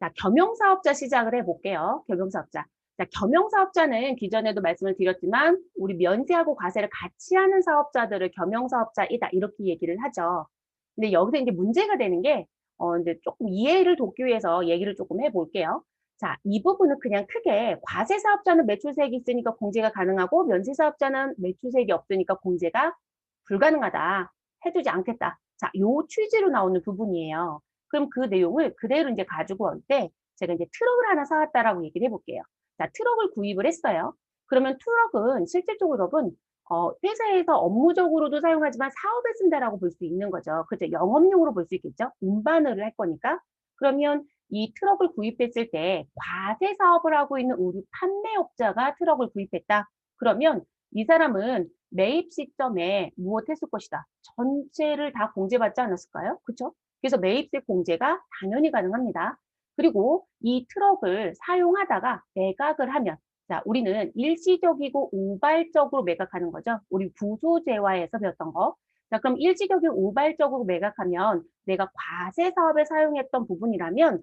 자, 겸용사업자 시작을 해볼게요. 겸용사업자. 자, 겸용사업자는 기존에도 말씀을 드렸지만 우리 면세하고 과세를 같이 하는 사업자들을 겸용사업자이다 이렇게 얘기를 하죠. 근데 여기서 이제 문제가 되는 게 이제 조금 이해를 돕기 위해서 얘기를 조금 해볼게요. 자, 이 부분은 그냥 크게 과세사업자는 매출세액이 있으니까 공제가 가능하고 면세사업자는 매출세액이 없으니까 공제가 불가능하다. 해주지 않겠다. 자, 요 취지로 나오는 부분이에요. 그럼 그 내용을 그대로 이제 가지고 올 때 제가 이제 트럭을 하나 사왔다라고 얘기를 해볼게요. 자, 트럭을 구입을 했어요. 그러면 트럭은 실질적으로 여러분 회사에서 업무적으로도 사용하지만 사업에 쓴다라고 볼 수 있는 거죠. 그죠? 영업용으로 볼 수 있겠죠? 운반을 할 거니까. 그러면 이 트럭을 구입했을 때 과세 사업을 하고 있는 우리 판매업자가 트럭을 구입했다. 그러면 이 사람은 매입 시점에 무엇했을 것이다. 전체를 다 공제받지 않았을까요? 그렇죠? 그래서 매입세 공제가 당연히 가능합니다. 그리고 이 트럭을 사용하다가 매각을 하면 자, 우리는 일시적이고 우발적으로 매각하는 거죠. 우리 부소재화에서 배웠던 거. 자, 그럼 일시적이고 우발적으로 매각하면 내가 과세 사업에 사용했던 부분이라면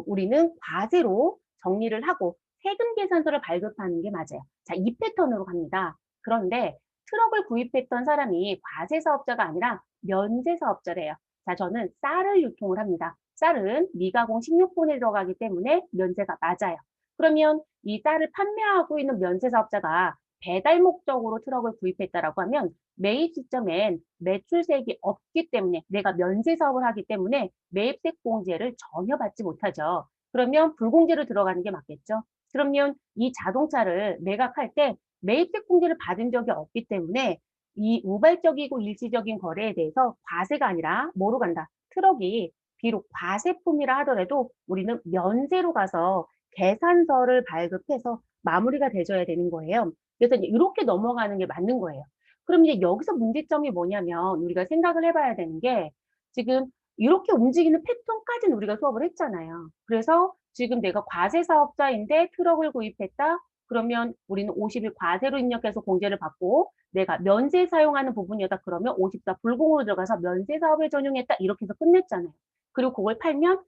우리는 과세로 정리를 하고 세금 계산서를 발급하는 게 맞아요. 자, 이 패턴으로 갑니다. 그런데 트럭을 구입했던 사람이 과세 사업자가 아니라 면세 사업자래요. 자, 저는 쌀을 유통을 합니다. 쌀은 미가공 식료품에 들어가기 때문에 면세가 맞아요. 그러면 이 쌀을 판매하고 있는 면세 사업자가 배달 목적으로 트럭을 구입했다라고 하면 매입 시점엔 매출세액이 없기 때문에 내가 면세 사업을 하기 때문에 매입세 공제를 전혀 받지 못하죠. 그러면 불공제로 들어가는 게 맞겠죠. 그러면 이 자동차를 매각할 때 매입세 공제를 받은 적이 없기 때문에 이 우발적이고 일시적인 거래에 대해서 과세가 아니라 뭐로 간다? 트럭이 비록 과세품이라 하더라도 우리는 면세로 가서 계산서를 발급해서 마무리가 돼줘야 되는 거예요. 그래서 이제 이렇게 넘어가는 게 맞는 거예요. 그럼 이제 여기서 문제점이 뭐냐면 우리가 생각을 해봐야 되는 게 지금 이렇게 움직이는 패턴까지는 우리가 수업을 했잖아요. 그래서 지금 내가 과세 사업자인데 트럭을 구입했다. 그러면 우리는 50일 과세로 입력해서 공제를 받고 내가 면세 사용하는 부분이었다. 그러면 54 불공으로 들어가서 면세 사업에 전용했다. 이렇게 해서 끝냈잖아요. 그리고 그걸 팔면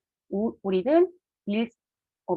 우리는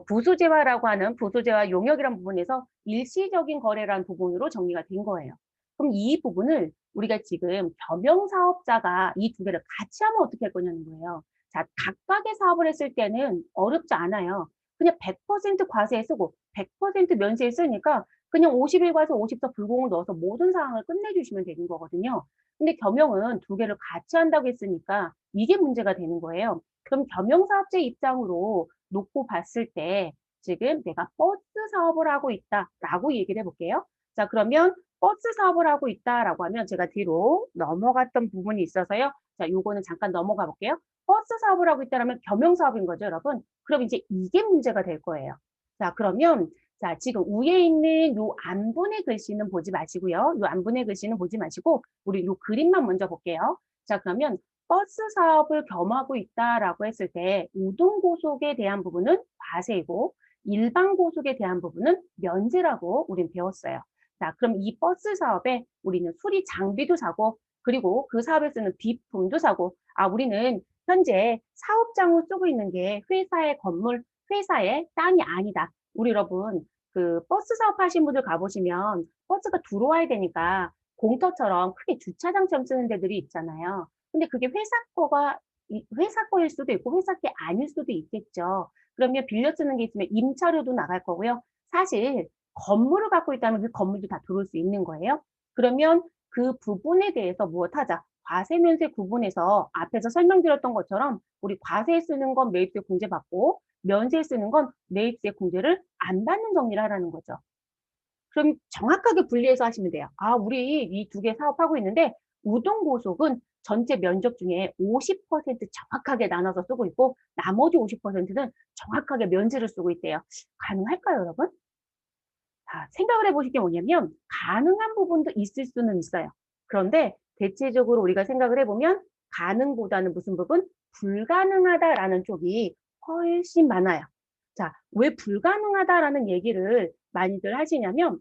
부수재화라고 하는 부수재화 용역이라는 부분에서 일시적인 거래라는 부분으로 정리가 된 거예요. 그럼 이 부분을 우리가 지금 겸용사업자가 이 두 개를 같이 하면 어떻게 할 거냐는 거예요. 자, 각각의 사업을 했을 때는 어렵지 않아요. 그냥 100% 과세에 쓰고 100% 면세에 쓰니까 그냥 50일 과세 54 불공을 넣어서 모든 사항을 끝내주시면 되는 거거든요. 근데 겸용은 두 개를 같이 한다고 했으니까 이게 문제가 되는 거예요. 그럼 겸용사업자 입장으로 놓고 봤을 때 지금 내가 버스 사업을 하고 있다라고 얘기를 해볼게요. 자, 그러면 버스 사업을 하고 있다라고 하면 제가 뒤로 넘어갔던 부분이 있어서요. 자, 요거는 잠깐 넘어가 볼게요. 버스 사업을 하고 있다라면 겸용사업인 거죠, 여러분. 그럼 이제 이게 문제가 될 거예요. 자, 그러면 자, 지금 위에 있는 요 안분의 글씨는 보지 마시고요. 요 안분의 글씨는 보지 마시고 우리 요 그림만 먼저 볼게요. 자, 그러면 버스 사업을 겸하고 있다라고 했을 때 우등고속에 대한 부분은 과세이고 일반 고속에 대한 부분은 면세라고 우린 배웠어요. 자, 그럼 이 버스 사업에 우리는 수리 장비도 사고 그리고 그 사업에 쓰는 비품도 사고 우리는 현재 사업장을 쓰고 있는 게 회사의 건물, 회사의 땅이 아니다. 우리 여러분 그 버스 사업 하신 분들 가보시면 버스가 들어와야 되니까 공터처럼 크게 주차장처럼 쓰는 데들이 있잖아요. 근데 그게 회사 거일 수도 있고 회사 게 아닐 수도 있겠죠. 그러면 빌려 쓰는 게 있으면 임차료도 나갈 거고요. 사실 건물을 갖고 있다면 그 건물도 다 들어올 수 있는 거예요. 그러면 그 부분에 대해서 무엇하자? 과세 면세 구분해서 앞에서 설명드렸던 것처럼 우리 과세에 쓰는 건 매입세 공제 받고 면세에 쓰는 건 매입세 공제를 안 받는 정리를 하라는 거죠. 그럼 정확하게 분리해서 하시면 돼요. 우리 이 두 개 사업하고 있는데 우동고속은 전체 면적 중에 50% 정확하게 나눠서 쓰고 있고 나머지 50%는 정확하게 면세를 쓰고 있대요. 가능할까요, 여러분? 생각을 해보실 게 뭐냐면 가능한 부분도 있을 수는 있어요. 그런데 대체적으로 우리가 생각을 해보면 가능보다는 무슨 부분? 불가능하다라는 쪽이 훨씬 많아요. 자, 왜 불가능하다라는 얘기를 많이들 하시냐면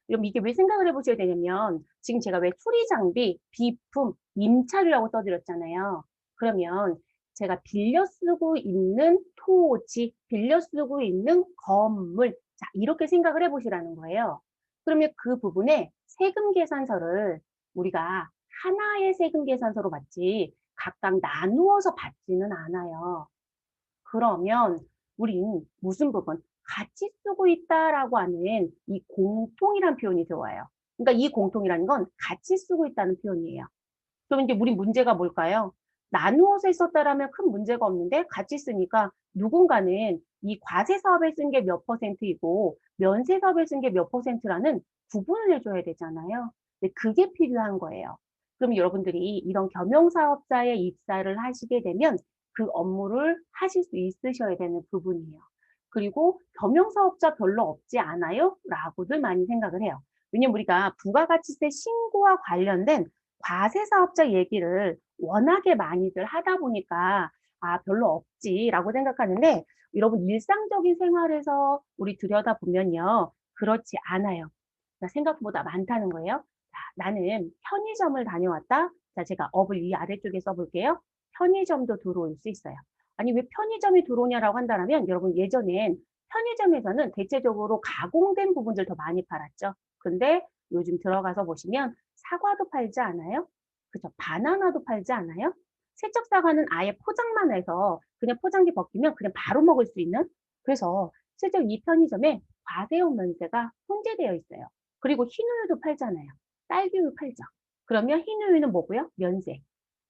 그럼 이게 왜 생각을 해보셔야 되냐면 지금 제가 왜 수리 장비, 비품, 임차료라고 써드렸잖아요. 그러면 제가 빌려 쓰고 있는 토지, 빌려 쓰고 있는 건물. 자, 이렇게 생각을 해보시라는 거예요. 그러면 그 부분에 세금 계산서를 우리가 하나의 세금 계산서로 받지 각각 나누어서 받지는 않아요. 그러면 우린 무슨 부분? 같이 쓰고 있다라고 하는 이 공통이란 표현이 들어와요. 그러니까 이 공통이라는 건 같이 쓰고 있다는 표현이에요. 그럼 이제 우리 문제가 뭘까요? 나누어서 했었다라면 큰 문제가 없는데 같이 쓰니까 누군가는 이 과세 사업에 쓴 게 몇 퍼센트이고 면세 사업에 쓴 게 몇 퍼센트라는 구분을 해줘야 되잖아요. 근데 그게 필요한 거예요. 그럼 여러분들이 이런 겸용사업자에 입사를 하시게 되면 그 업무를 하실 수 있으셔야 되는 부분이에요. 그리고 겸용사업자 별로 없지 않아요? 라고들 많이 생각을 해요. 왜냐면 우리가 부가가치세 신고와 관련된 과세사업자 얘기를 워낙에 많이들 하다 보니까 아, 별로 없지라고 생각하는데 여러분 일상적인 생활에서 우리 들여다보면요. 그렇지 않아요. 생각보다 많다는 거예요. 자, 나는 편의점을 다녀왔다. 자, 제가 업을 이 아래쪽에 써볼게요. 편의점도 들어올 수 있어요. 아니, 왜 편의점이 들어오냐라고 한다면 여러분 예전엔 편의점에서는 대체적으로 가공된 부분들 더 많이 팔았죠. 근데 요즘 들어가서 보시면 사과도 팔지 않아요? 그죠? 바나나도 팔지 않아요? 세척 사과는 아예 포장만 해서 그냥 포장지 벗기면 그냥 바로 먹을 수 있는? 그래서 실제로 이 편의점에 과세용 면세가 혼재되어 있어요. 그리고 흰우유도 팔잖아요. 딸기우유 팔죠. 그러면 흰우유는 뭐고요? 면세.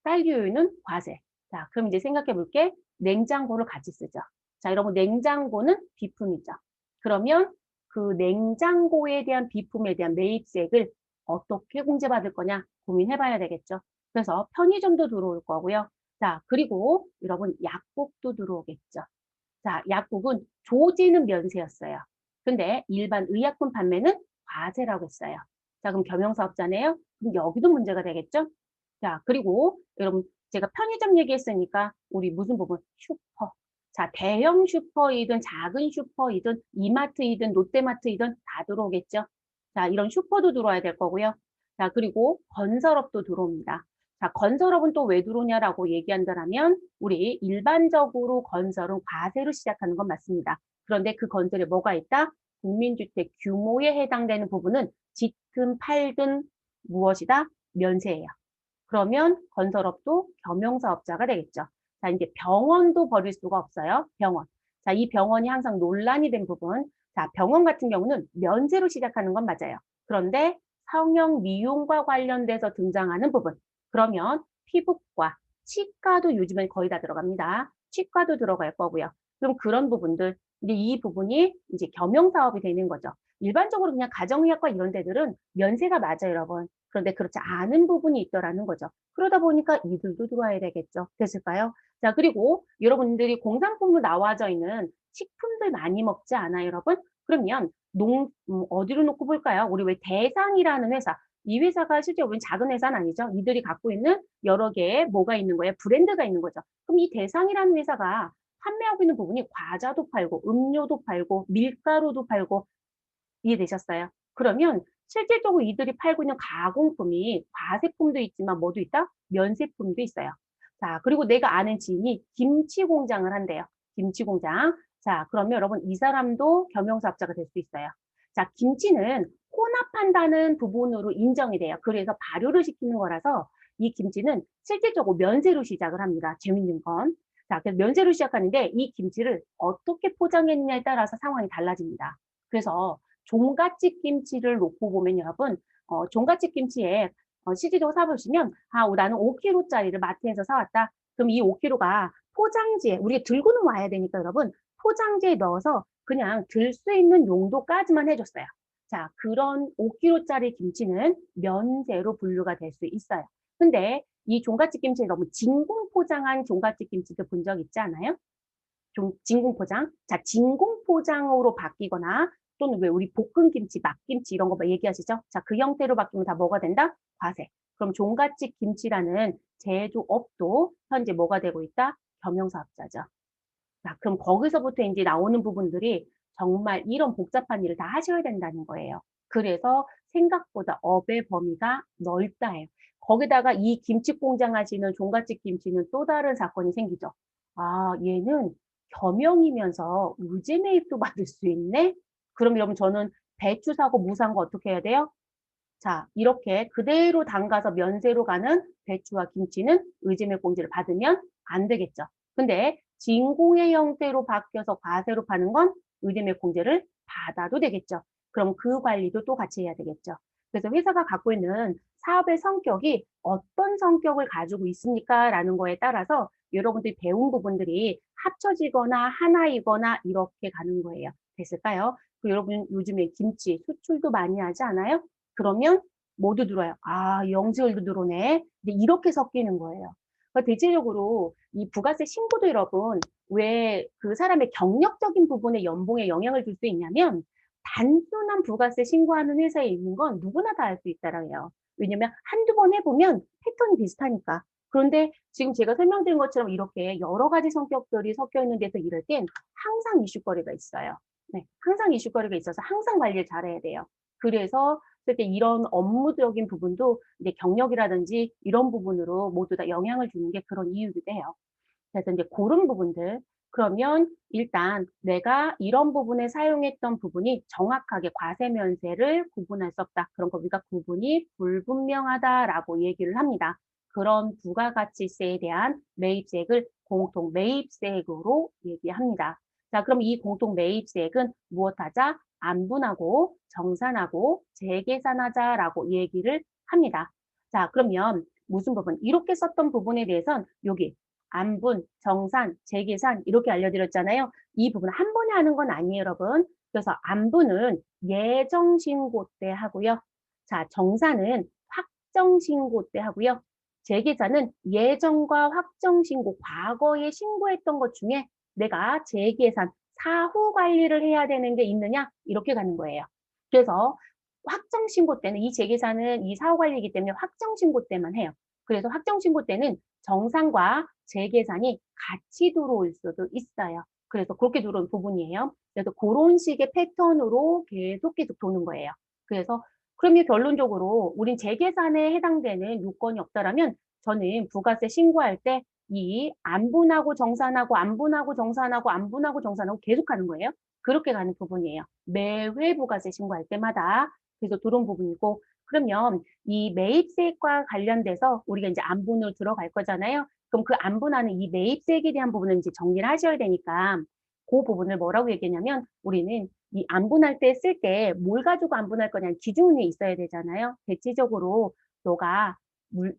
딸기우유는 과세. 자, 그럼 이제 생각해 볼게. 냉장고를 같이 쓰죠. 자, 여러분 냉장고는 비품이죠. 그러면 그 냉장고에 대한 비품에 대한 매입세액을 어떻게 공제받을 거냐 고민해 봐야 되겠죠. 그래서 편의점도 들어올 거고요. 자, 그리고 여러분 약국도 들어오겠죠. 자, 약국은 조지는 면세였어요. 근데 일반 의약품 판매는 과세라고 했어요. 자, 그럼 겸용사업자네요. 그럼 여기도 문제가 되겠죠? 자, 그리고 여러분 제가 편의점 얘기했으니까 우리 무슨 부분? 슈퍼. 자, 대형 슈퍼이든 작은 슈퍼이든 이마트이든 롯데마트이든 다 들어오겠죠? 자, 이런 슈퍼도 들어와야 될 거고요. 자, 그리고 건설업도 들어옵니다. 자, 건설업은 또 왜 들어오냐라고 얘기한다면 우리 일반적으로 건설은 과세로 시작하는 건 맞습니다. 그런데 그 건설에 뭐가 있다? 국민주택 규모에 해당되는 부분은 짓든 팔든 무엇이다? 면세예요. 그러면 건설업도 겸용사업자가 되겠죠. 자, 이제 병원도 버릴 수가 없어요. 병원. 자, 이 병원이 항상 논란이 된 부분. 자, 병원 같은 경우는 면세로 시작하는 건 맞아요. 그런데 성형 미용과 관련돼서 등장하는 부분. 그러면 피부과, 치과도 요즘엔 거의 다 들어갑니다. 치과도 들어갈 거고요. 그럼 그런 부분들, 이제 이 부분이 이제 겸용사업이 되는 거죠. 일반적으로 그냥 가정의학과 이런 데들은 면세가 맞아요, 여러분. 그런데 그렇지 않은 부분이 있더라는 거죠. 그러다 보니까 이들도 들어와야 되겠죠. 됐을까요? 자, 그리고 여러분들이 공산품으로 나와져 있는 식품들 많이 먹지 않아요, 여러분? 그러면 어디로 놓고 볼까요? 우리 왜 대상이라는 회사, 이 회사가 실제 우리 작은 회사는 아니죠. 이들이 갖고 있는 여러 개의 뭐가 있는 거예요? 브랜드가 있는 거죠. 그럼 이 대상이라는 회사가 판매하고 있는 부분이 과자도 팔고 음료도 팔고 밀가루도 팔고 이해되셨어요? 그러면 실질적으로 이들이 팔고 있는 가공품이 과세품도 있지만 뭐도 있다? 면세품도 있어요. 자, 그리고 내가 아는 지인이 김치 공장을 한대요. 김치 공장. 자, 그러면 여러분 이 사람도 겸용사업자가 될 수 있어요. 자, 김치는 혼합한다는 부분으로 인정이 돼요. 그래서 발효를 시키는 거라서 이 김치는 실질적으로 면세로 시작을 합니다. 재밌는 건. 자, 그래서 면세로 시작하는데 이 김치를 어떻게 포장했느냐에 따라서 상황이 달라집니다. 그래서 종갓집 김치를 놓고 보면 여러분, 종갓집 김치에 실질적으로 사보시면, 아, 나는 5kg짜리를 마트에서 사왔다. 그럼 이 5kg가 포장지에, 우리가 들고는 와야 되니까 여러분, 포장지에 넣어서 그냥 들 수 있는 용도까지만 해줬어요. 자, 그런 5kg짜리 김치는 면세로 분류가 될 수 있어요. 근데 이 종갓집 김치에 너무 진공 포장한 종갓집 김치도 본 적 있지 않아요? 진공 포장. 자, 진공 포장으로 바뀌거나 또는 왜 우리 볶음김치, 막김치 이런 거 얘기하시죠? 자, 그 형태로 바뀌면 다 뭐가 된다? 과세. 그럼 종갓집 김치라는 제조업도 현재 뭐가 되고 있다? 겸용사업자죠. 자, 그럼 거기서부터 이제 나오는 부분들이 정말 이런 복잡한 일을 다 하셔야 된다는 거예요. 그래서 생각보다 업의 범위가 넓다 해요. 거기다가 이 김치 공장 하시는 종갓집 김치는 또 다른 사건이 생기죠. 아, 얘는 겸용이면서 의제 매입도 받을 수 있네? 그럼 여러분 저는 배추 사고 무 산 거 어떻게 해야 돼요? 자, 이렇게 그대로 담가서 면세로 가는 배추와 김치는 의제매 공제를 받으면 안 되겠죠. 근데 진공의 형태로 바뀌어서 과세로 파는 건 의제매 공제를 받아도 되겠죠. 그럼 그 관리도 또 같이 해야 되겠죠. 그래서 회사가 갖고 있는 사업의 성격이 어떤 성격을 가지고 있습니까? 라는 거에 따라서 여러분들이 배운 부분들이 합쳐지거나 하나이거나 이렇게 가는 거예요. 됐을까요? 그 여러분 요즘에 김치 수출도 많이 하지 않아요? 그러면 모두 들어요. 아, 영지율도 들어오네. 근데 이렇게 섞이는 거예요. 그러니까 대체적으로 이 부가세 신고도 여러분 왜 그 사람의 경력적인 부분에 연봉에 영향을 줄 수 있냐면 단순한 부가세 신고하는 회사에 있는 건 누구나 다 할 수 있다라고 해요. 왜냐면 한두 번 해보면 패턴이 비슷하니까. 그런데 지금 제가 설명드린 것처럼 이렇게 여러 가지 성격들이 섞여 있는 데서 이럴 땐 항상 이슈거리가 있어요. 네, 항상 이슈거리가 있어서 항상 관리를 잘해야 돼요. 그래서 그때 이런 업무적인 부분도 이제 경력이라든지 이런 부분으로 모두 다 영향을 주는 게 그런 이유이기도 해요. 그래서 이제 그런 부분들 그러면 일단 내가 이런 부분에 사용했던 부분이 정확하게 과세 면세를 구분할 수 없다. 그런 거 우리가 구분이 불분명하다라고 얘기를 합니다. 그런 부가가치세에 대한 매입세액을 공통 매입세액으로 얘기합니다. 자, 그럼 이 공통 매입세액은 무엇하자? 안분하고 정산하고 재계산하자라고 얘기를 합니다. 자, 그러면 무슨 부분? 이렇게 썼던 부분에 대해서는 여기 안분, 정산, 재계산 이렇게 알려드렸잖아요. 이 부분 한 번에 하는 건 아니에요, 여러분. 그래서 안분은 예정신고 때 하고요. 자, 정산은 확정신고 때 하고요. 재계산은 예정과 확정신고, 과거에 신고했던 것 중에 내가 재계산, 사후 관리를 해야 되는 게 있느냐? 이렇게 가는 거예요. 그래서 확정신고 때는 이 재계산은 이 사후 관리이기 때문에 확정신고 때만 해요. 그래서 확정신고 때는 정산과 재계산이 같이 들어올 수도 있어요. 그래서 그렇게 들어온 부분이에요. 그래서 그런 식의 패턴으로 계속 도는 거예요. 그래서 그러면 결론적으로 우린 재계산에 해당되는 요건이 없다라면 저는 부가세 신고할 때 이 안분하고 정산하고 안분하고 정산하고 안분하고 정산하고 계속 하는 거예요. 그렇게 가는 부분이에요. 매회 부가세 신고할 때마다. 그래서 그런 부분이고 그러면 이 매입세액과 관련돼서 우리가 이제 안분으로 들어갈 거잖아요. 그럼 그 안분하는 이 매입세액에 대한 부분은 이제 정리를 하셔야 되니까 그 부분을 뭐라고 얘기했냐면 우리는 이 안분할 때 쓸 때 뭘 가지고 안분할 거냐는 기준이 있어야 되잖아요. 대체적으로 너가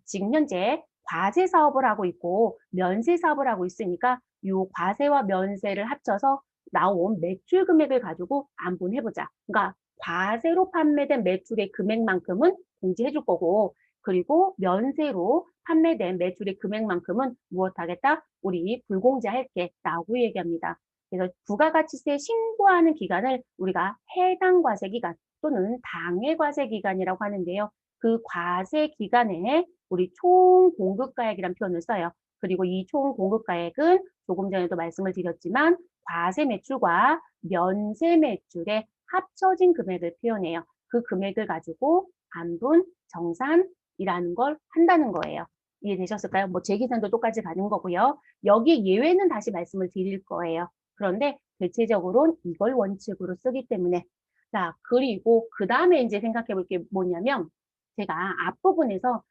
지금 현재 과세 사업을 하고 있고 면세 사업을 하고 있으니까 이 과세와 면세를 합쳐서 나온 매출 금액을 가지고 안분해보자. 그러니까 과세로 판매된 매출의 금액만큼은 공제해 줄 거고 그리고 면세로 판매된 매출의 금액만큼은 무엇하겠다? 우리 불공제할게 라고 얘기합니다. 그래서 부가가치세 신고하는 기간을 우리가 해당 과세 기간 또는 당해 과세 기간이라고 하는데요. 그 과세 기간에 우리 총 공급가액이라는 표현을 써요. 그리고 이 총 공급가액은 조금 전에도 말씀을 드렸지만 과세 매출과 면세 매출의 합쳐진 금액을 표현해요. 그 금액을 가지고 안분, 정산이라는 걸 한다는 거예요. 이해되셨을까요? 뭐 재계산도 똑같이 가는 거고요. 여기 예외는 다시 말씀을 드릴 거예요. 그런데 대체적으로는 이걸 원칙으로 쓰기 때문에 자 그리고 그 다음에 이제 생각해 볼 게 뭐냐면 제가 앞부분에서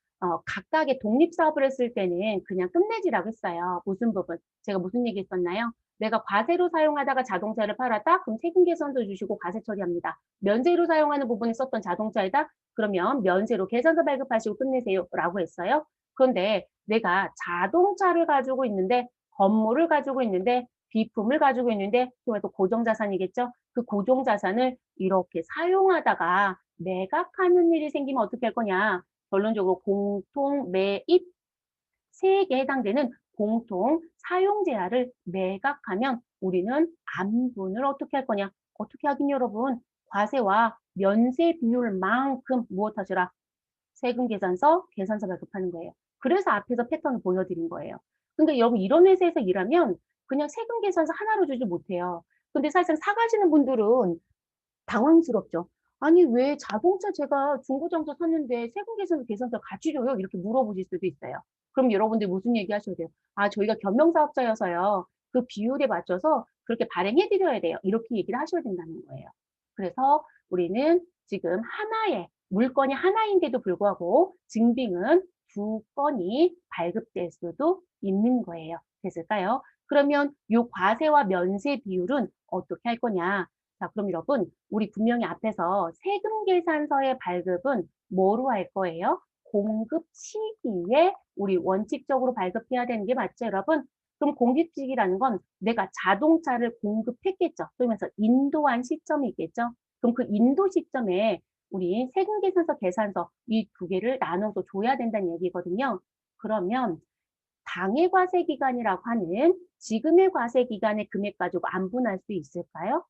각각의 독립사업을 했을 때는 그냥 끝내지라고 했어요. 무슨 부분? 제가 무슨 얘기 했었나요? 내가 과세로 사용하다가 자동차를 팔았다? 그럼 세금 계산서 주시고 과세 처리합니다. 면세로 사용하는 부분에 썼던 자동차이다? 그러면 면세로 계산서 발급하시고 끝내세요. 라고 했어요. 그런데 내가 자동차를 가지고 있는데 건물을 가지고 있는데 비품을 가지고 있는데 그것도 고정자산이겠죠? 그 고정자산을 이렇게 사용하다가 매각하는 일이 생기면 어떻게 할 거냐? 결론적으로 공통 매입 세액에 해당되는 공통 사용 제한을 매각하면 우리는 안분을 어떻게 할 거냐? 어떻게 하긴 여러분? 과세와 면세 비율만큼 무엇 하시라? 세금 계산서, 계산서 발급하는 거예요. 그래서 앞에서 패턴을 보여드린 거예요. 근데 여러분 이런 회사에서 일하면 그냥 세금 계산서 하나로 주지 못해요. 근데 사실상 사가시는 분들은 당황스럽죠. 아니, 왜 자동차 제가 중고장터 샀는데 세금계산 계산서 같이 줘요? 이렇게 물어보실 수도 있어요. 그럼 여러분들 무슨 얘기 하셔야 돼요? 아, 저희가 겸용사업자여서요. 그 비율에 맞춰서 그렇게 발행해 드려야 돼요. 이렇게 얘기를 하셔야 된다는 거예요. 그래서 우리는 지금 하나의 물건이 하나인데도 불구하고 증빙은 두 건이 발급될 수도 있는 거예요. 됐을까요? 그러면 이 과세와 면세 비율은 어떻게 할 거냐? 자, 그럼 여러분, 우리 분명히 앞에서 세금 계산서의 발급은 뭐로 할 거예요? 공급 시기에 우리 원칙적으로 발급해야 되는 게 맞죠, 여러분? 그럼 공급 시기라는 건 내가 자동차를 공급했겠죠. 그러면서 인도한 시점이 있겠죠. 그럼 그 인도 시점에 우리 세금 계산서, 계산서 이 두 개를 나눠서 줘야 된다는 얘기거든요. 그러면 당해 과세 기간이라고 하는 지금의 과세 기간의 금액 가지고 안분할 수 있을까요?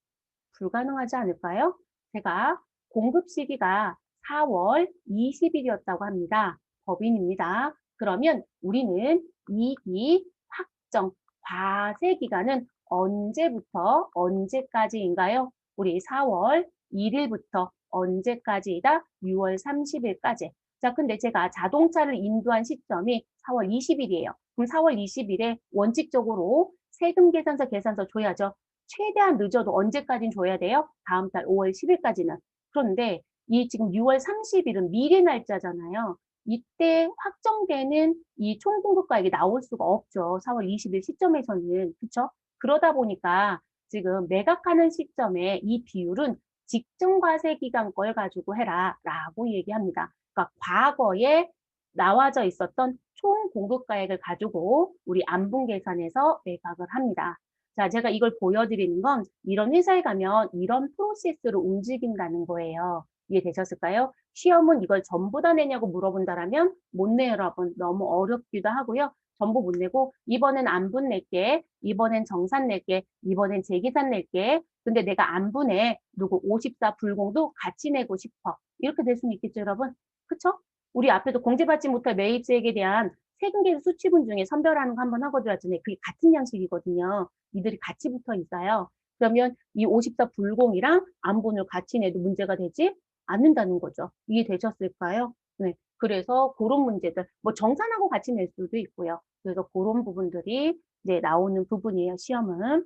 불가능하지 않을까요? 제가 공급 시기가 4월 20일이었다고 합니다. 법인입니다. 그러면 우리는 이익이 확정, 과세 기간은 언제부터 언제까지인가요? 우리 4월 1일부터 언제까지이다? 6월 30일까지. 자, 근데 제가 자동차를 인도한 시점이 4월 20일이에요. 그럼 4월 20일에 원칙적으로 세금 계산서 계산서 줘야죠. 최대한 늦어도 언제까지는 줘야 돼요? 다음 달 5월 10일까지는. 그런데 이 지금 6월 30일은 미래 날짜잖아요. 이때 확정되는 이 총공급가액이 나올 수가 없죠. 4월 20일 시점에서는. 그렇죠? 그러다 보니까 지금 매각하는 시점에 이 비율은 직전과세 기간 걸 가지고 해라 라고 얘기합니다. 그러니까 과거에 나와져 있었던 총 공급가액을 가지고 우리 안분 계산에서 매각을 합니다. 자, 제가 이걸 보여드리는 건 이런 회사에 가면 이런 프로세스로 움직인다는 거예요. 이해되셨을까요? 시험은 이걸 전부 다 내냐고 물어본다라면 못 내요, 여러분. 너무 어렵기도 하고요. 전부 못 내고 이번엔 안분 낼게, 이번엔 정산 낼게, 이번엔 재계산 낼게. 근데 내가 안분에 누구 54 불공도 같이 내고 싶어. 이렇게 될 수는 있겠죠, 여러분? 그쵸? 우리 앞에도 공제받지 못할 매입세액에 대한 세금계산 수취분 중에 선별하는 거 한번 하고 들었잖아요. 그게 같은 양식이거든요. 이들이 같이 붙어 있어요. 그러면 이 54 불공이랑 안분을 같이 내도 문제가 되지 않는다는 거죠. 이해되셨을까요? 네. 그래서 그런 문제들, 뭐 정산하고 같이 낼 수도 있고요. 그래서 그런 부분들이 이제 나오는 부분이에요, 시험은.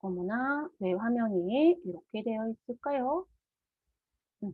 어머나, 왜 화면이 이렇게 되어 있을까요? 음.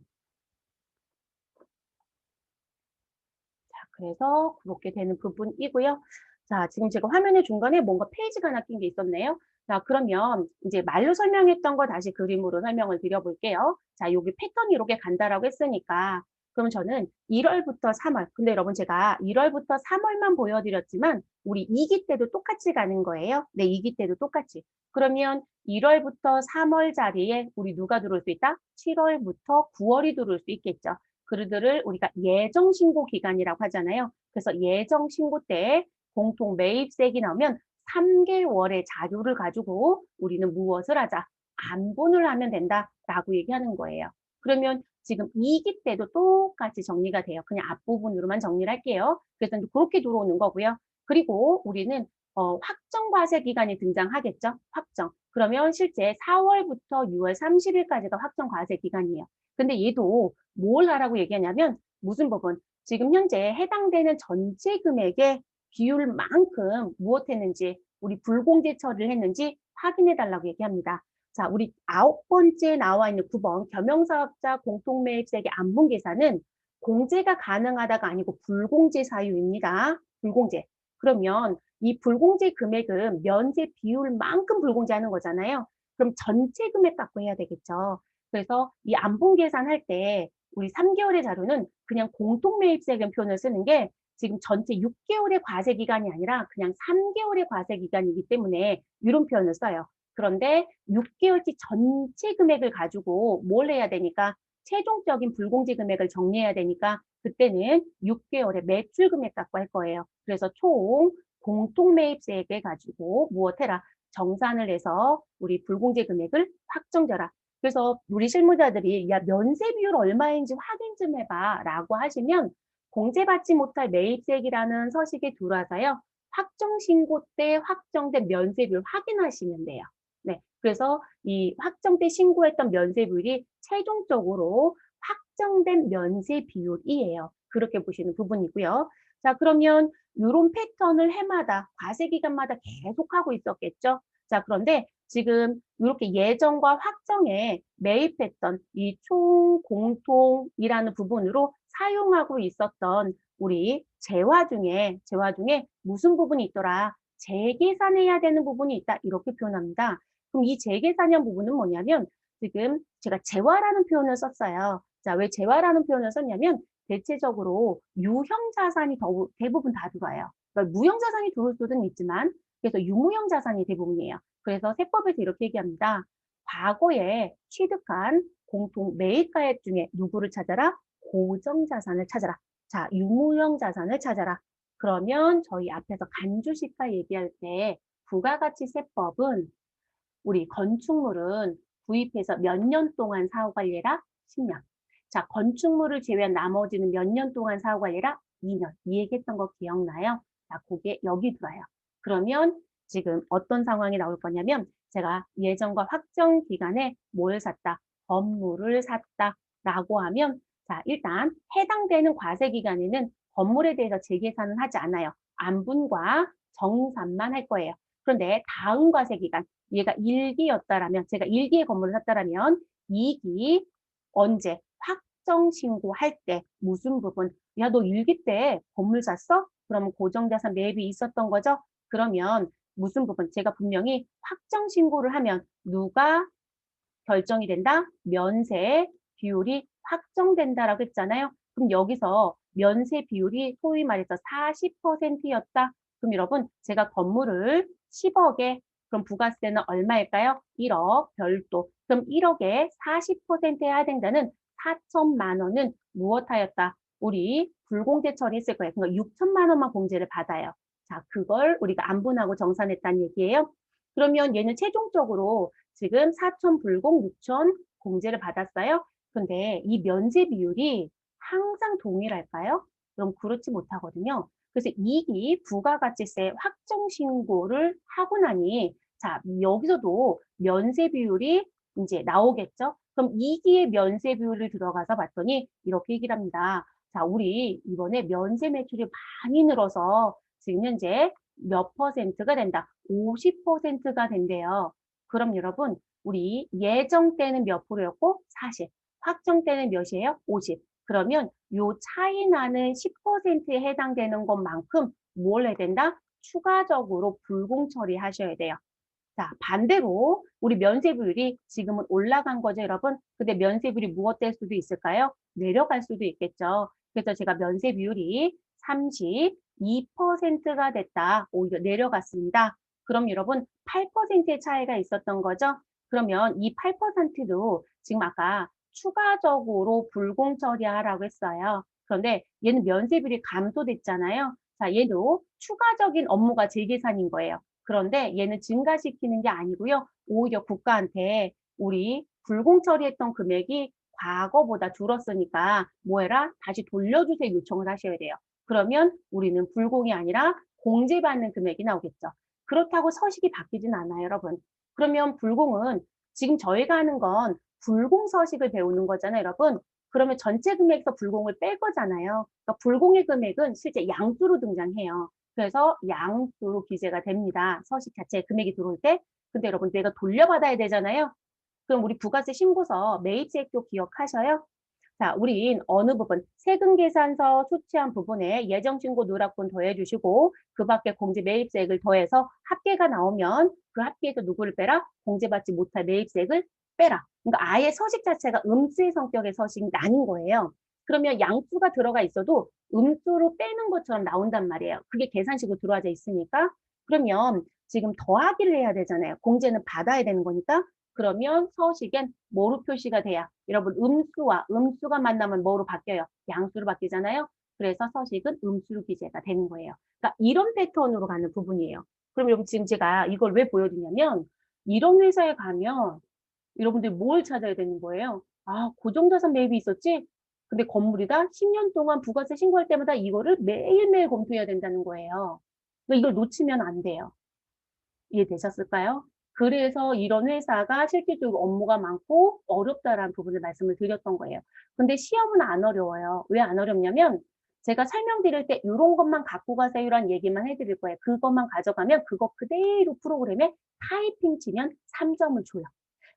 그래서 그렇게 되는 부분이고요. 자, 지금 제가 화면의 중간에 뭔가 페이지가 하나 낀 게 있었네요. 자, 그러면 이제 말로 설명했던 거 다시 그림으로 설명을 드려볼게요. 자, 여기 패턴이 이렇게 간다라고 했으니까 그럼 저는 1월부터 3월, 근데 여러분 제가 1월부터 3월만 보여드렸지만 우리 2기 때도 똑같이 가는 거예요. 네, 2기 때도 똑같이. 그러면 1월부터 3월 자리에 우리 누가 들어올 수 있다? 7월부터 9월이 들어올 수 있겠죠. 그들을 우리가 예정 신고 기간이라고 하잖아요. 그래서 예정 신고 때 공통 매입세액이 나오면 3개월의 자료를 가지고 우리는 무엇을 하자? 안분을 하면 된다라고 얘기하는 거예요. 그러면 지금 2기 때도 똑같이 정리가 돼요. 그냥 앞부분으로만 정리를 할게요. 그래서 그렇게 들어오는 거고요. 그리고 우리는 확정 과세 기간이 등장하겠죠. 확정. 그러면 실제 4월부터 6월 30일까지가 확정 과세 기간이에요. 근데 얘도 뭘 하라고 얘기하냐면 무슨 부분? 지금 현재 해당되는 전체 금액의 비율만큼 무엇했는지 우리 불공제 처리를 했는지 확인해 달라고 얘기합니다. 자, 우리 9번째 나와 있는 9번 겸용사업자 공통매입세액의 안분 계산은 공제가 가능하다가 아니고 불공제 사유입니다. 불공제. 그러면 이 불공제 금액은 면세 비율만큼 불공제하는 거잖아요. 그럼 전체 금액 갖고 해야 되겠죠. 그래서 이 안분 계산할 때 우리 3개월의 자료는 그냥 공통매입세금 표현을 쓰는 게 지금 전체 6개월의 과세 기간이 아니라 그냥 3개월의 과세 기간이기 때문에 이런 표현을 써요. 그런데 6개월치 전체 금액을 가지고 뭘 해야 되니까 최종적인 불공제 금액을 정리해야 되니까 그때는 6개월의 매출 금액 갖고 할 거예요. 그래서 총 공통매입세액을 가지고 무엇해라? 정산을 해서 우리 불공제 금액을 확정져라. 그래서 우리 실무자들이 야 면세 비율 얼마인지 확인 좀 해봐 라고 하시면 공제받지 못할 매입세액이라는 서식이 들어와서요. 확정 신고 때 확정된 면세비율 확인하시면 돼요. 네. 그래서 이 확정 때 신고했던 면세비율이 최종적으로 확정된 면세 비율이에요. 그렇게 보시는 부분이고요. 자, 그러면 요런 패턴을 해마다 과세 기간마다 계속하고 있었겠죠. 자, 그런데 지금 이렇게 예정과 확정에 매입했던 이 총공통이라는 부분으로 사용하고 있었던 우리 재화 중에 무슨 부분이 있더라? 재계산해야 되는 부분이 있다. 이렇게 표현합니다. 그럼 이 재계산형 부분은 뭐냐면 지금 제가 재화라는 표현을 썼어요. 자, 왜 재화라는 표현을 썼냐면 대체적으로 유형 자산이 대부분 다 들어와요. 그러니까 무형 자산이 들어올 수는 있지만 그래서 유무형 자산이 대부분이에요. 그래서 세법에서 이렇게 얘기합니다. 과거에 취득한 공통 매입가액 중에 누구를 찾아라? 고정자산을 찾아라. 자, 유무형 자산을 찾아라. 그러면 저희 앞에서 간주시가 얘기할 때 부가가치세법은 우리 건축물은 구입해서 몇 년 동안 사후관리해라? 10년. 자, 건축물을 제외한 나머지는 몇 년 동안 사후관리해라? 2년. 이 얘기했던 거 기억나요? 자, 그게 여기 들어와요. 그러면 지금 어떤 상황이 나올 거냐면 제가 예정과 확정 기간에 뭘 샀다? 건물을 샀다라고 하면 자, 일단 해당되는 과세 기간에는 건물에 대해서 재계산은 하지 않아요. 안분과 정산만 할 거예요. 그런데 다음 과세 기간 얘가 1기였다라면 제가 1기의 건물을 샀다라면 2기 언제 확정 신고할 때 무슨 부분 야 너 1기 때 건물 샀어? 그러면 고정자산 매입이 있었던 거죠? 그러면 무슨 부분 제가 분명히 확정 신고를 하면 누가 결정이 된다? 면세 비율이 확정된다라고 했잖아요. 그럼 여기서 면세 비율이 소위 말해서 40%였다. 그럼 여러분 제가 건물을 10억에 그럼 부가세는 얼마일까요? 1억 별도. 그럼 1억에 40% 해야 된다는 4천만 원은 무엇하였다? 우리 불공제 처리했을 거예요. 그러니까 6천만 원만 공제를 받아요. 자, 그걸 우리가 안분하고 정산했다는 얘기예요. 그러면 얘는 최종적으로 지금 4천 불공 6천 공제를 받았어요. 근데 이 면제 비율이 항상 동일할까요? 그럼 그렇지 못하거든요. 그래서 이기 부가가치세 확정 신고를 하고 나니 자, 여기서도 면세 비율이 이제 나오겠죠? 그럼 2기의 면세 비율을 들어가서 봤더니 이렇게 얘기를 합니다. 자, 우리 이번에 면세 매출이 많이 늘어서 지금 현재 몇 퍼센트가 된다? 50%가 된대요. 그럼 여러분, 우리 예정 때는 몇 프로였고 40, 확정 때는 몇이에요? 50. 그러면 요 차이 나는 10%에 해당되는 것만큼 뭘 해야 된다? 추가적으로 불공 처리하셔야 돼요. 자, 반대로 우리 면세비율이 지금은 올라간 거죠, 여러분? 근데 면세비율이 무엇 될 수도 있을까요? 내려갈 수도 있겠죠. 그래서 제가 면세비율이 32%가 됐다. 오히려 내려갔습니다. 그럼 여러분 8%의 차이가 있었던 거죠? 그러면 이 8%도 지금 아까 추가적으로 불공 처리하라고 했어요. 그런데 얘는 면세비율이 감소됐잖아요. 자, 얘도 추가적인 업무가 재계산인 거예요. 그런데 얘는 증가시키는 게 아니고요. 오히려 국가한테 우리 불공 처리했던 금액이 과거보다 줄었으니까 뭐 해라? 다시 돌려주세요 요청을 하셔야 돼요. 그러면 우리는 불공이 아니라 공제받는 금액이 나오겠죠. 그렇다고 서식이 바뀌진 않아요, 여러분. 그러면 불공은 지금 저희가 하는 건 불공 서식을 배우는 거잖아요, 여러분. 그러면 전체 금액에서 불공을 뺄 거잖아요. 그러니까 불공의 금액은 실제 양수로 등장해요. 그래서 양수로 기재가 됩니다. 서식 자체에 금액이 들어올 때. 근데 여러분 내가 돌려받아야 되잖아요. 그럼 우리 부가세 신고서 매입세액도 기억하셔요? 자, 우린 어느 부분, 세금 계산서 수취한 부분에 예정신고 누락분 더해주시고 그 밖에 공제 매입세액을 더해서 합계가 나오면 그 합계에서 누구를 빼라? 공제받지 못할 매입세액을 빼라. 그러니까 아예 서식 자체가 음수의 성격의 서식이 나는 거예요. 그러면 양수가 들어가 있어도 음수로 빼는 것처럼 나온단 말이에요. 그게 계산식으로 들어와져 있으니까. 그러면 지금 더하기를 해야 되잖아요. 공제는 받아야 되는 거니까. 그러면 서식엔 뭐로 표시가 돼야? 여러분 음수와 음수가 만나면 뭐로 바뀌어요? 양수로 바뀌잖아요. 그래서 서식은 음수로 기재가 되는 거예요. 그러니까 이런 패턴으로 가는 부분이에요. 그럼 여러분 지금 제가 이걸 왜 보여드냐면 이런 회사에 가면 여러분들이 뭘 찾아야 되는 거예요? 아, 고정자산 매입이 있었지? 근데 건물이다? 10년 동안 부가세 신고할 때마다 이거를 매일매일 검토해야 된다는 거예요. 그러니까 이걸 놓치면 안 돼요. 이해되셨을까요? 그래서 이런 회사가 실질적으로 업무가 많고 어렵다라는 부분을 말씀을 드렸던 거예요. 근데 시험은 안 어려워요. 왜 안 어렵냐면 제가 설명드릴 때 요런 것만 갖고 가세요라는 얘기만 해 드릴 거예요. 그것만 가져가면 그거 그대로 프로그램에 타이핑 치면 3점을 줘요.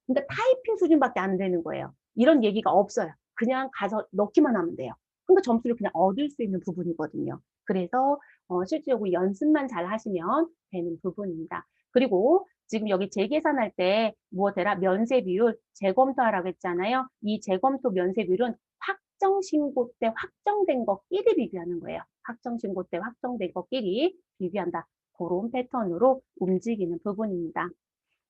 그러니까 타이핑 수준밖에 안 되는 거예요. 이런 얘기가 없어요. 그냥 가서 넣기만 하면 돼요. 그러니까 점수를 그냥 얻을 수 있는 부분이거든요. 그래서 실질적으로 연습만 잘 하시면 되는 부분입니다. 그리고 지금 여기 재계산할 때 무엇해라? 면세 비율 재검토하라고 했잖아요. 이 재검토 면세 비율은 확정 신고 때 확정된 것끼리 비교하는 거예요. 확정 신고 때 확정된 것끼리 비교한다. 그런 패턴으로 움직이는 부분입니다.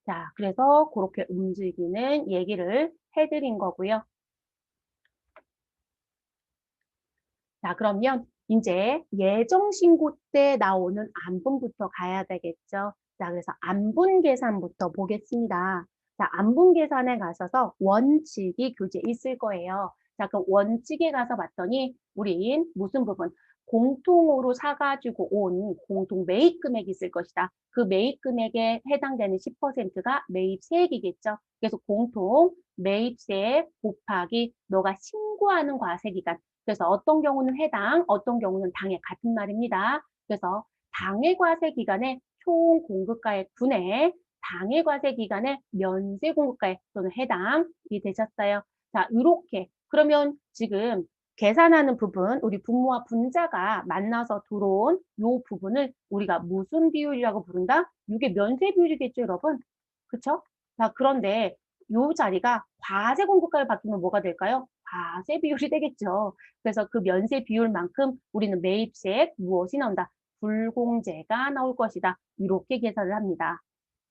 자, 그래서 그렇게 움직이는 얘기를 해드린 거고요. 자, 그러면 이제 예정 신고 때 나오는 안분부터 가야 되겠죠. 자, 그래서 안분 계산부터 보겠습니다. 자, 안분 계산에 가셔서 원칙이 교재에 있을 거예요. 자, 그 원칙에 가서 봤더니 우린 무슨 부분? 공통으로 사가지고 온 공통 매입 금액이 있을 것이다. 그 매입 금액에 해당되는 10%가 매입세액이겠죠. 그래서 공통 매입세액 곱하기 너가 신고하는 과세기간. 그래서 어떤 경우는 해당, 어떤 경우는 당해 같은 말입니다. 그래서 당해 과세 기간에 총 공급가액 분의 당해 과세 기간에 면세 공급가액 또는 해당이 되셨어요. 자, 이렇게 그러면 지금 계산하는 부분, 우리 분모와 분자가 만나서 들어온 이 부분을 우리가 무슨 비율이라고 부른다? 이게 면세 비율이겠죠, 여러분? 그쵸? 자, 그런데 이 자리가 과세 공급가를 바뀌면 뭐가 될까요? 과세 비율이 되겠죠. 그래서 그 면세 비율만큼 우리는 매입세액 무엇이 나온다? 불공제가 나올 것이다. 이렇게 계산을 합니다.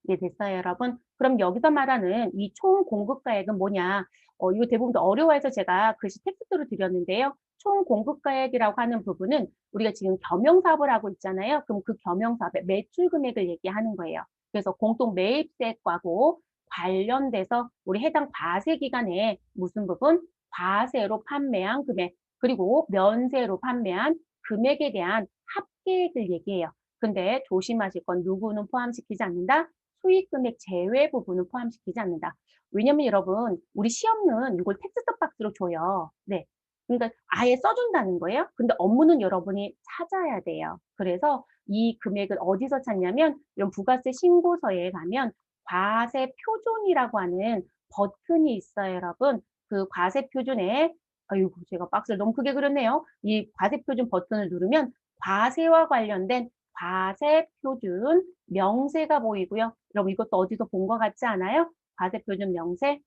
이해됐어요, 여러분? 그럼 여기서 말하는 이 총 공급가액은 뭐냐? 이거 대부분 어려워해서 제가 글씨 텍스트로 드렸는데요. 총 공급가액이라고 하는 부분은 우리가 지금 겸용사업을 하고 있잖아요. 그럼 그 겸용사업의 매출 금액을 얘기하는 거예요. 그래서 공동 매입세액과고 관련돼서 우리 해당 과세 기간에 무슨 부분? 과세로 판매한 금액, 그리고 면세로 판매한 금액에 대한 합계액을 얘기해요. 근데 조심하실 건 누구는 포함시키지 않는다? 수익금액 제외 부분은 포함시키지 않는다. 왜냐면 여러분, 우리 시험은 이걸 텍스트 박스로 줘요. 네. 그러니까 아예 써준다는 거예요. 근데 업무는 여러분이 찾아야 돼요. 그래서 이 금액을 어디서 찾냐면 이런 부가세 신고서에 가면 과세 표준이라고 하는 버튼이 있어요, 여러분. 그 과세 표준에 아이고 제가 박스를 너무 크게 그렸네요. 이 과세 표준 버튼을 누르면 과세와 관련된 과세 표준 명세가 보이고요. 여러분 이것도 어디서 본 것 같지 않아요? 과세 표준 명세.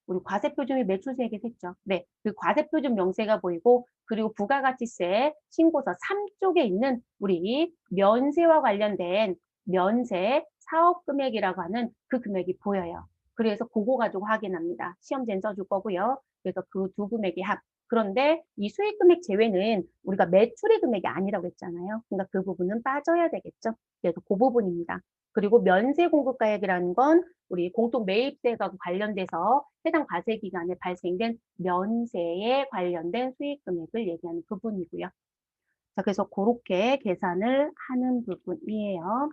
우리 과세 표준이 매출세액에 했죠. 네, 그 과세 표준 명세가 보이고 그리고 부가가치세 신고서 3쪽에 있는 우리 면세와 관련된 면세 사업 금액이라고 하는 그 금액이 보여요. 그래서 그거 가지고 확인합니다. 시험지엔 써줄 거고요. 그래서 그 두 금액의 합. 그런데 이 수익 금액 제외는 우리가 매출의 금액이 아니라고 했잖아요. 그러니까 그 부분은 빠져야 되겠죠. 그래서 그 부분입니다. 그리고 면세 공급가액이라는 건 우리 공통 매입세가 관련돼서 해당 과세 기간에 발생된 면세에 관련된 수익 금액을 얘기하는 부분이고요. 자, 그래서 그렇게 계산을 하는 부분이에요.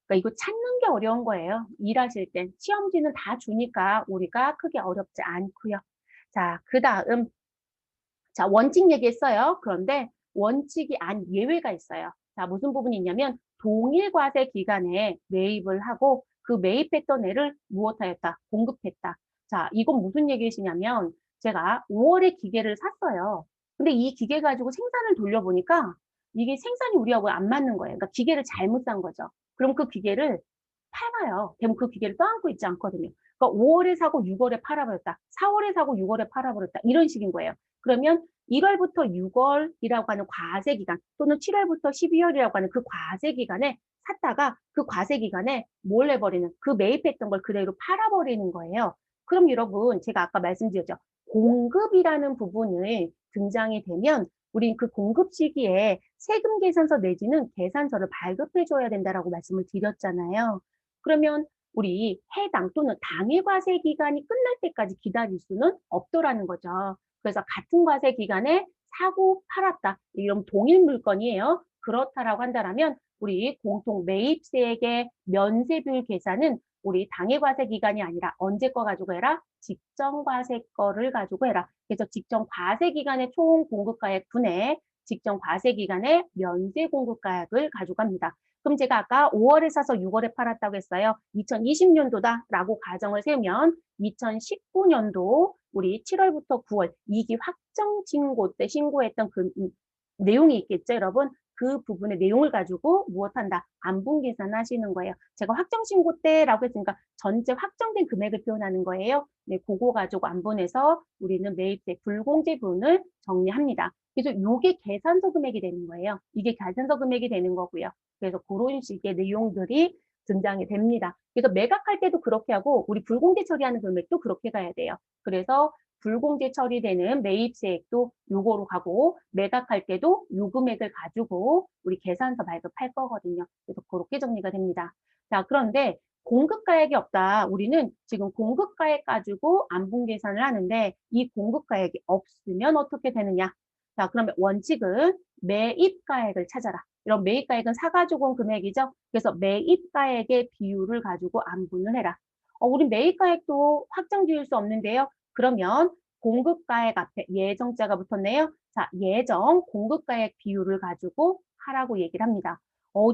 그러니까 이거 찾는 게 어려운 거예요. 일하실 때. 시험지는 다 주니까 우리가 크게 어렵지 않고요. 자, 그 다음 자, 원칙 얘기했어요. 그런데 원칙이 아닌 예외가 있어요. 자, 무슨 부분이 있냐면 동일 과세 기간에 매입을 하고 그 매입했던 애를 무엇하였다? 공급했다. 자, 이건 무슨 얘기시냐면 제가 5월에 기계를 샀어요. 근데 이 기계 가지고 생산을 돌려보니까 이게 생산이 우리하고 안 맞는 거예요. 그러니까 기계를 잘못 산 거죠. 그럼 그 기계를 팔아요. 그럼 그 기계를 떠안고 있지 않거든요. 그러니까 5월에 사고 6월에 팔아버렸다. 4월에 사고 6월에 팔아버렸다. 이런 식인 거예요. 그러면 1월부터 6월이라고 하는 과세 기간 또는 7월부터 12월이라고 하는 그 과세 기간에 샀다가 그 과세 기간에 뭘 해버리는 그 매입했던 걸 그대로 팔아버리는 거예요. 그럼 여러분 제가 아까 말씀드렸죠. 공급이라는 부분을 등장이 되면 우린 그 공급 시기에 세금 계산서 내지는 계산서를 발급해 줘야 된다라고 말씀을 드렸잖아요. 그러면 우리 해당 또는 당일 과세 기간이 끝날 때까지 기다릴 수는 없더라는 거죠. 그래서 같은 과세 기간에 사고 팔았다. 이런 동일 물건이에요. 그렇다라고 한다면 우리 공통 매입세액의 면세비율 계산은 우리 당해과세 기간이 아니라 언제 거 가지고 해라? 직전과세 거를 가지고 해라. 그래서 직전과세 기간의 총 공급가액 분의 직전과세 기간의 면세 공급가액을 가져갑니다. 그럼 제가 아까 5월에 사서 6월에 팔았다고 했어요. 2020년도다라고 가정을 세우면 2019년도 우리 7월부터 9월 이기 확정 신고 때 신고했던 그 내용이 있겠죠, 여러분? 그 부분의 내용을 가지고 무엇한다? 안분 계산하시는 거예요. 제가 확정 신고 때라고 했으니까 전체 확정된 금액을 표현하는 거예요. 네, 그거 가지고 안분해서 우리는 매입세 불공제분을 정리합니다. 그래서 이게 계산서 금액이 되는 거예요. 이게 계산서 금액이 되는 거고요. 그래서 그런 식의 내용들이 등장이 됩니다. 그래서 매각할 때도 그렇게 하고 우리 불공제 처리하는 금액도 그렇게 가야 돼요. 그래서 불공제 처리되는 매입세액도 요거로 가고 매각할 때도 요 금액을 가지고 우리 계산서 발급할 거거든요. 그래서 그렇게 정리가 됩니다. 자, 그런데 공급가액이 없다. 우리는 지금 공급가액 가지고 안분 계산을 하는데 이 공급가액이 없으면 어떻게 되느냐? 자, 그러면 원칙은 매입가액을 찾아라. 이런 매입가액은 사가지고 온 금액이죠. 그래서 매입가액의 비율을 가지고 안분을 해라. 우리 매입가액도 확정 지을 수 없는데요. 그러면 공급가액 앞에 예정자가 붙었네요. 자, 예정 공급가액 비율을 가지고 하라고 얘기를 합니다.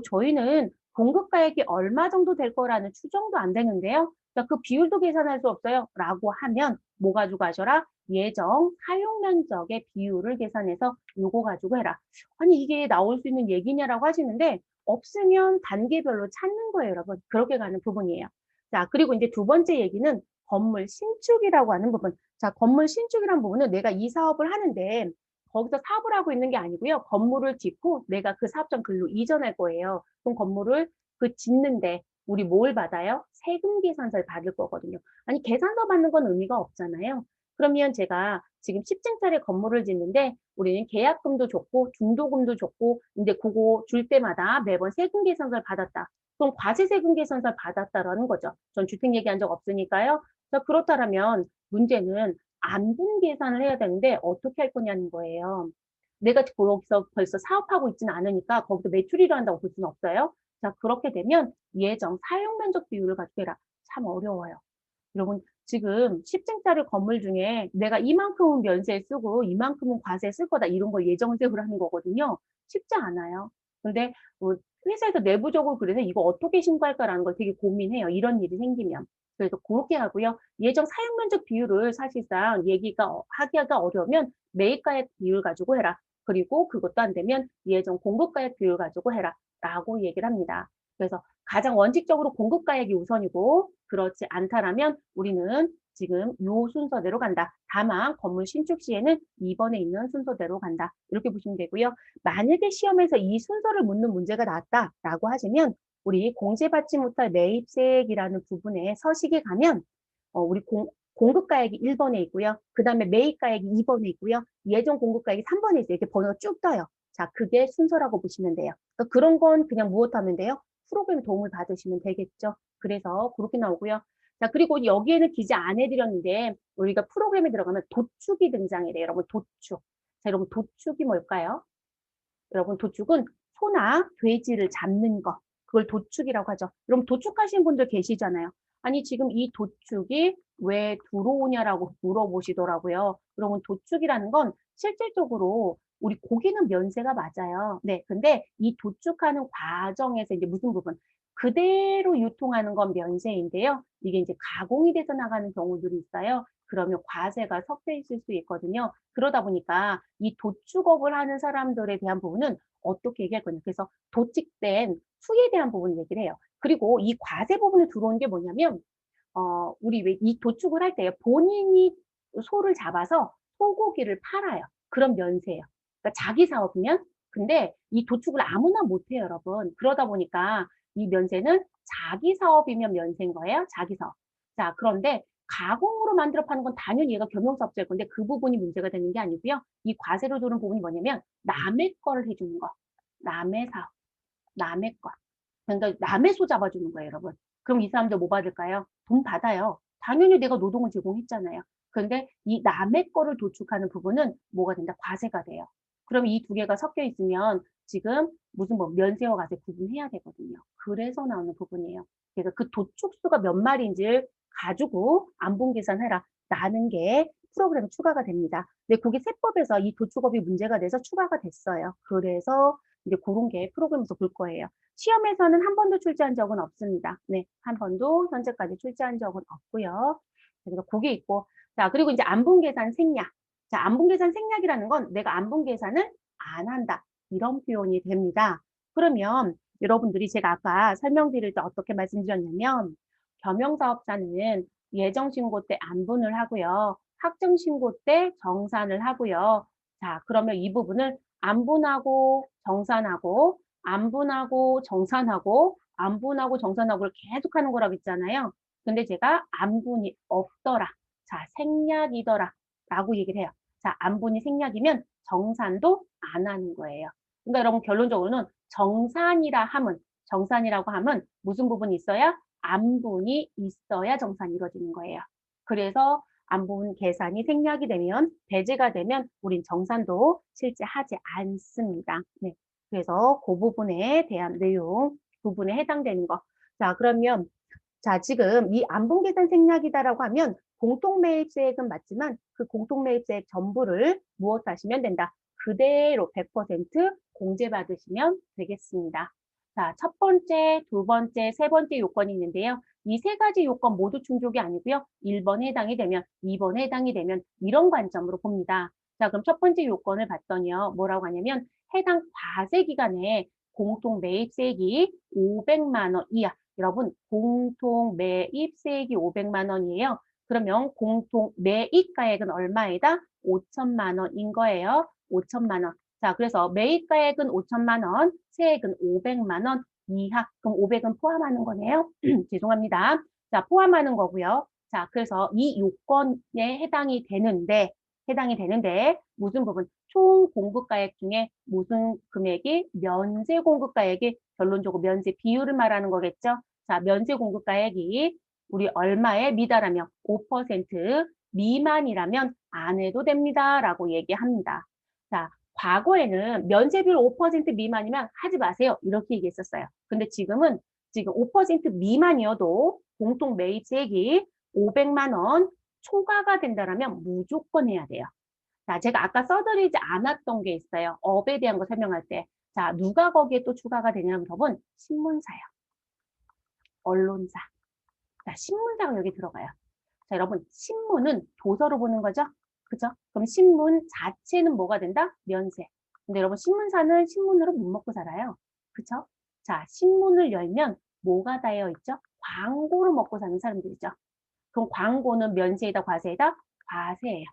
저희는 공급가액이 얼마 정도 될 거라는 추정도 안 되는데요. 자, 그 비율도 계산할 수 없어요. 라고 하면 뭐 가지고 하셔라? 예정 사용 면적의 비율을 계산해서 요거 가지고 해라. 아니 이게 나올 수 있는 얘기냐라고 하시는데 없으면 단계별로 찾는 거예요, 여러분. 그렇게 가는 부분이에요. 자, 그리고 이제 두 번째 얘기는 건물 신축이라고 하는 부분. 자, 건물 신축이라는 부분은 내가 이 사업을 하는데 거기서 사업을 하고 있는 게 아니고요. 건물을 짓고 내가 그 사업장 글로 이전할 거예요. 그럼 건물을 그 짓는데 우리 뭘 받아요? 세금 계산서를 받을 거거든요. 아니 계산서 받는 건 의미가 없잖아요. 그러면 제가 지금 10층짜리 건물을 짓는데 우리는 계약금도 줬고 중도금도 줬고 이제 그거 줄 때마다 매번 세금 계산서를 받았다. 그럼 과세세금 계산서를 받았다라는 거죠. 전 주택 얘기한 적 없으니까요. 자, 그렇다면 문제는 안분 계산을 해야 되는데 어떻게 할 거냐는 거예요. 내가 거기서 벌써 사업하고 있지는 않으니까 거기서 매출이라 한다고 볼 수는 없어요. 자, 그렇게 되면 예정 사용 면적 비율을 가지고 해라. 참 어려워요. 여러분, 지금 10층짜리 건물 중에 내가 이만큼은 면세 쓰고 이만큼은 과세 쓸 거다 이런 거 예정 세우를 하는 거거든요. 쉽지 않아요. 근데 회사에서 내부적으로 그래서 이거 어떻게 신고할까라는 걸 되게 고민해요. 이런 일이 생기면. 그래서 그렇게 하고요. 예정 사용 면적 비율을 사실상 하기가 어려우면 매입가액 비율 가지고 해라. 그리고 그것도 안 되면 예정 공급가액 비율 가지고 해라. 라고 얘기를 합니다. 그래서 가장 원칙적으로 공급가액이 우선이고 그렇지 않다라면 우리는 지금 요 순서대로 간다. 다만 건물 신축 시에는 2번에 있는 순서대로 간다. 이렇게 보시면 되고요. 만약에 시험에서 이 순서를 묻는 문제가 나왔다라고 하시면 우리 공제받지 못할 매입세액이라는 부분에 서식에 가면 우리 공급가액이 1번에 있고요. 그 다음에 매입가액이 2번에 있고요. 예정 공급가액이 3번에 있어요. 이렇게 번호가 쭉 떠요. 자, 그게 순서라고 보시면 돼요. 그러니까 그런 건 그냥 무엇하면 돼요? 프로그램 도움을 받으시면 되겠죠. 그래서 그렇게 나오고요. 자, 그리고 여기에는 기재 안 해드렸는데 우리가 프로그램에 들어가면 도축이 등장해요. 여러분, 도축. 자, 여러분, 도축이 뭘까요? 여러분, 도축은 소나 돼지를 잡는 거. 그걸 도축이라고 하죠. 여러분, 도축하시는 분들 계시잖아요. 아니, 지금 이 도축이 왜 들어오냐라고 물어보시더라고요. 여러분, 도축이라는 건 실질적으로 우리 고기는 면세가 맞아요. 네, 근데 이 도축하는 과정에서 이제 무슨 부분? 그대로 유통하는 건 면세인데요. 이게 이제 가공이 돼서 나가는 경우들이 있어요. 그러면 과세가 섞여 있을 수 있거든요. 그러다 보니까 이 도축업을 하는 사람들에 대한 부분은 어떻게 얘기할 거냐. 그래서 도축된 수에 대한 부분을 얘기를 해요. 그리고 이 과세 부분에 들어온 게 뭐냐면, 우리 왜 이 도축을 할 때 본인이 소를 잡아서 소고기를 팔아요. 그럼 면세예요. 그러니까 자기 사업이면. 근데 이 도축을 아무나 못해요, 여러분. 그러다 보니까 이 면세는 자기 사업이면 면세인 거예요. 자기 사업. 자, 그런데 가공으로 만들어 파는 건 당연히 얘가 겸용사업자일 건데 그 부분이 문제가 되는 게 아니고요. 이 과세로 도는 부분이 뭐냐면 남의 거를 해주는 거. 남의 사업. 남의 거. 그러니까 남의 소 잡아주는 거예요, 여러분. 그럼 이 사람들 뭐 받을까요? 돈 받아요. 당연히 내가 노동을 제공했잖아요. 근데 이 남의 거를 도축하는 부분은 뭐가 된다? 과세가 돼요. 그러면 이 두 개가 섞여 있으면 지금 무슨 뭐 면세와 과세 구분해야 되거든요. 그래서 나오는 부분이에요. 그래서 그 도축수가 몇 마리인지를 가지고 안분 계산해라 라는 게 프로그램에 추가가 됩니다. 근데 그게 세법에서 이 도축업이 문제가 돼서 추가가 됐어요. 그래서 이제 그런 게 프로그램에서 볼 거예요. 시험에서는 한 번도 출제한 적은 없습니다. 네, 한 번도 현재까지 출제한 적은 없고요. 그래서 그게 있고, 자, 그리고 이제 안분 계산 생략. 자, 안분 계산 생략이라는 건 내가 안분 계산을 안 한다. 이런 표현이 됩니다. 그러면 여러분들이 제가 아까 설명드릴 때 어떻게 말씀드렸냐면, 겸용사업자는 예정신고 때 안분을 하고요. 확정신고 때 정산을 하고요. 자, 그러면 이 부분을 안분하고 정산하고 안분하고 정산하고 안분하고 정산하고를 계속 하는 거라고 했잖아요. 근데 제가 안분이 없더라. 자, 생략이더라. 라고 얘기를 해요. 자, 안분이 생략이면 정산도 안 하는 거예요. 그러니까 여러분 결론적으로는 정산이라고 하면 무슨 부분이 있어야? 안분이 있어야 정산이 이루어지는 거예요. 그래서 안분 계산이 생략이 되면 배제가 되면 우린 정산도 실제 하지 않습니다. 네. 그래서 그 부분에 대한 내용 부분에 해당되는 거. 자, 그러면 자, 지금 이 안분 계산 생략이다라고 하면 공통매입세액은 맞지만 그 공통매입세액 전부를 무엇 하시면 된다. 그대로 100% 공제받으시면 되겠습니다. 자, 첫 번째, 두 번째, 세 번째 요건이 있는데요. 이 세 가지 요건 모두 충족이 아니고요. 1번에 해당이 되면, 2번에 해당이 되면 이런 관점으로 봅니다. 자, 그럼 첫 번째 요건을 봤더니요. 뭐라고 하냐면 해당 과세 기간에 공통 매입세액이 500만 원 이하. 여러분, 공통 매입세액이 500만 원이에요. 그러면 공통 매입가액은 얼마이다? 5천만 원인 거예요. 5천만 원. 자, 그래서 매입가액은 5천만 원, 세액은 500만 원 이하. 그럼 500은 포함하는 거네요. 죄송합니다. 자, 포함하는 거고요. 자, 그래서 이 요건에 해당이 되는데 무슨 부분? 총 공급가액 중에 무슨 금액이 면세 공급가액이 결론적으로 면세 비율을 말하는 거겠죠. 자, 면세 공급가액이 우리 얼마에 미달하면 5% 미만이라면 안 해도 됩니다라고 얘기합니다. 자, 과거에는 면세비율 5% 미만이면 하지 마세요. 이렇게 얘기했었어요. 근데 지금 5% 미만이어도 공통 매입세액이 500만 원 초과가 된다면 무조건 해야 돼요. 자, 제가 아까 써드리지 않았던 게 있어요. 업에 대한 거 설명할 때. 자, 누가 거기에 또 추가가 되냐면 여러분, 신문사요. 언론사. 자, 신문사가 여기 들어가요. 자, 여러분, 신문은 도서로 보는 거죠? 그죠? 그럼 신문 자체는 뭐가 된다? 면세. 근데 여러분, 신문사는 신문으로 못 먹고 살아요. 그죠? 자, 신문을 열면 뭐가 닿여 있죠? 광고를 먹고 사는 사람들이죠. 그럼 광고는 면세이다, 과세이다? 과세예요.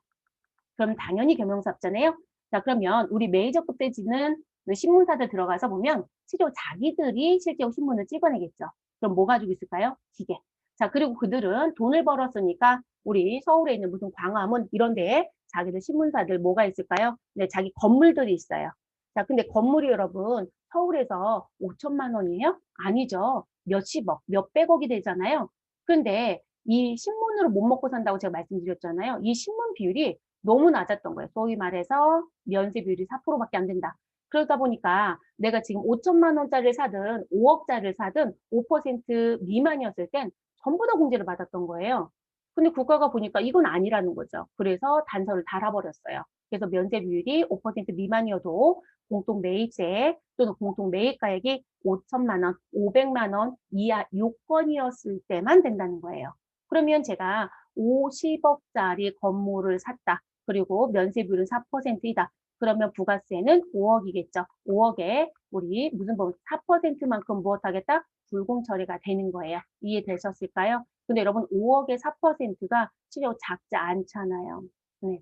그럼 당연히 겸용사업자네요. 자, 그러면 우리 메이저급 대지는 신문사들 들어가서 보면 실제로 자기들이 실제로 신문을 찍어내겠죠. 그럼 뭐 가지고 있을까요? 기계. 자, 그리고 그들은 돈을 벌었으니까 우리 서울에 있는 무슨 광화문 이런 데에 자기들 신문사들 뭐가 있을까요? 네, 자기 건물들이 있어요. 자, 근데 건물이 여러분 서울에서 5천만 원이에요? 아니죠. 몇십억, 몇백억이 되잖아요. 근데 이 신문으로 못 먹고 산다고 제가 말씀드렸잖아요. 이 신문 비율이 너무 낮았던 거예요. 소위 말해서 면세 비율이 4%밖에 안 된다. 그러다 보니까 내가 지금 5천만 원짜리를 사든 5억짜리를 사든 5% 미만이었을 땐 전부 다 공제를 받았던 거예요. 근데 국가가 보니까 이건 아니라는 거죠. 그래서 단서를 달아버렸어요. 그래서 면세 비율이 5% 미만이어도 공통 매입세 또는 공통 매입가액이 5천만 원, 500만 원 이하 요건이었을 때만 된다는 거예요. 그러면 제가 50억짜리 건물을 샀다. 그리고 면세비율은 4%이다. 그러면 부가세는 5억이겠죠. 5억에 우리 무슨 법 4%만큼 무엇하겠다? 불공 처리가 되는 거예요. 이해되셨을까요? 근데 여러분 5억의 4%가 실제로 작지 않잖아요. 네.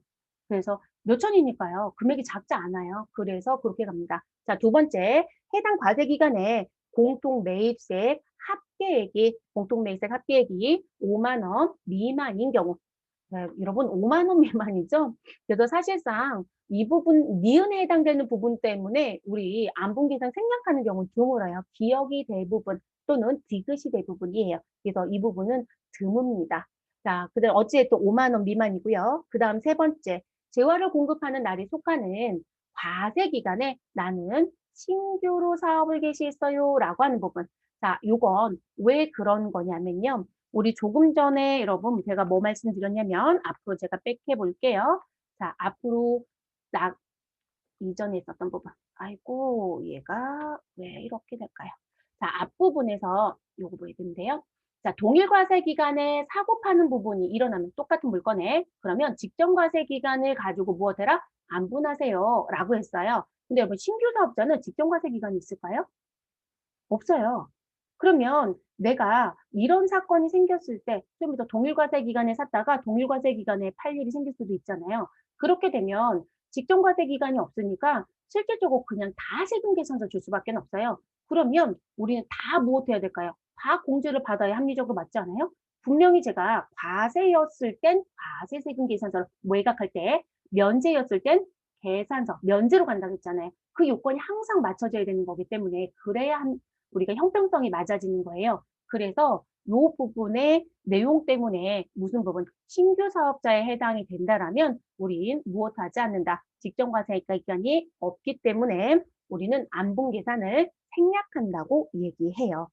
그래서 몇 천이니까요. 금액이 작지 않아요. 그래서 그렇게 갑니다. 자, 두 번째, 해당 과세 기간에 공통매입세 합계액이 5만 원 미만인 경우. 네, 여러분 5만 원 미만이죠? 그래서 사실상 이 부분, 니은에 해당되는 부분 때문에 우리 안분계산 생략하는 경우는 드물어요. 기억이 대부분 또는 디귿이 대부분이에요. 그래서 이 부분은 드뭅니다. 자, 그다음 어찌됐든 5만 원 미만이고요. 그다음 세 번째, 재화를 공급하는 날이 속하는 과세 기간에 나는 신규로 사업을 개시했어요라고 하는 부분. 자, 요건 왜 그런 거냐면요. 우리 조금 전에 여러분 제가 뭐 말씀드렸냐면 앞으로 제가 백해 볼게요. 자, 앞으로 나 이전에 있었던 부분. 아이고, 얘가 왜 이렇게 될까요? 자, 앞부분에서 요거 보여드는데요. 자, 동일 과세 기간에 사고 파는 부분이 일어나면 똑같은 물건에 그러면 직전 과세 기간을 가지고 무엇해라? 안분하세요. 라고 했어요. 근데 여러분, 신규 사업자는 직전 과세 기간이 있을까요? 없어요. 그러면 내가 이런 사건이 생겼을 때 좀 더 동일과세 기간에 샀다가 동일과세 기간에 팔 일이 생길 수도 있잖아요. 그렇게 되면 직전과세 기간이 없으니까 실질적으로 그냥 다 세금 계산서 줄 수밖에 없어요. 그러면 우리는 다 무엇해야 될까요? 다 공제를 받아야 합리적으로 맞지 않아요? 분명히 제가 과세였을 땐 과세 세금 계산서를 매각할 때 면제였을 땐 계산서, 면제로 간다고 했잖아요. 그 요건이 항상 맞춰져야 되는 거기 때문에 그래야 우리가 형평성이 맞아지는 거예요. 그래서 요 부분의 내용 때문에 무슨 부분, 신규 사업자에 해당이 된다라면 우린 무엇하지 않는다. 직전과세 기간이 없기 때문에 우리는 안분 계산을 생략한다고 얘기해요.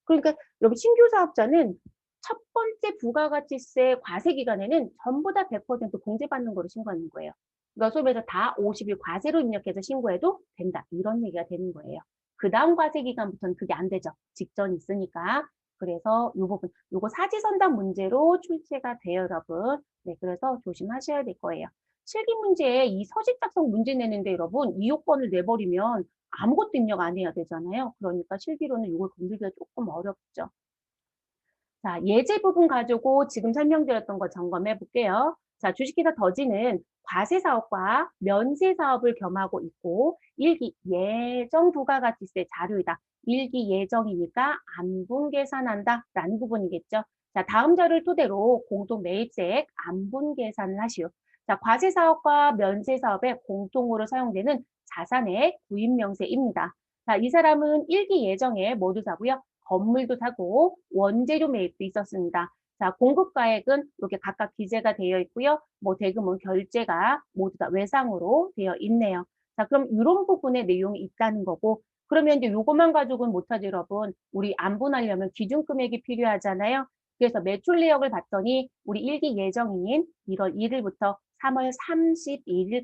그러니까 여러분 신규 사업자는 첫 번째 부가가치세 과세 기간에는 전부 다 100% 공제받는 거로 신고하는 거예요. 그러니까 소위 말해서 다 50일 과세로 입력해서 신고해도 된다. 이런 얘기가 되는 거예요. 그 다음 과세 기간부터는 그게 안 되죠. 직전이 있으니까. 그래서 이 부분, 요거 사지선답 문제로 출제가 돼요, 여러분. 네, 그래서 조심하셔야 될 거예요. 실기 문제에 이 서식 작성 문제 내는데 여러분, 이 요건을 내버리면 아무것도 입력 안 해야 되잖아요. 그러니까 실기로는 이걸 건들기가 조금 어렵죠. 자, 예제 부분 가지고 지금 설명드렸던 거 점검해 볼게요. 자, 주식회사 더지는 과세 사업과 면세 사업을 겸하고 있고 일기 예정 부가가치세 자료이다. 일기 예정이니까 안분 계산한다 라는 부분이겠죠. 자, 다음 자료를 토대로 공동 매입세액 안분 계산을 하시오. 자, 과세 사업과 면세 사업에 공통으로 사용되는 자산의 구입 명세입니다. 자, 이 사람은 일기 예정에 모두 사고요. 건물도 사고 원재료 매입도 있었습니다. 자, 공급가액은 이렇게 각각 기재가 되어 있고요. 뭐 대금은 결제가 모두 다 외상으로 되어 있네요. 자, 그럼 이런 부분의 내용이 있다는 거고 그러면 이제 요것만 가지고는 못하죠, 여러분. 우리 안분하려면 기준 금액이 필요하잖아요. 그래서 매출 내역을 봤더니 우리 일기 예정인 1월 1일부터 3월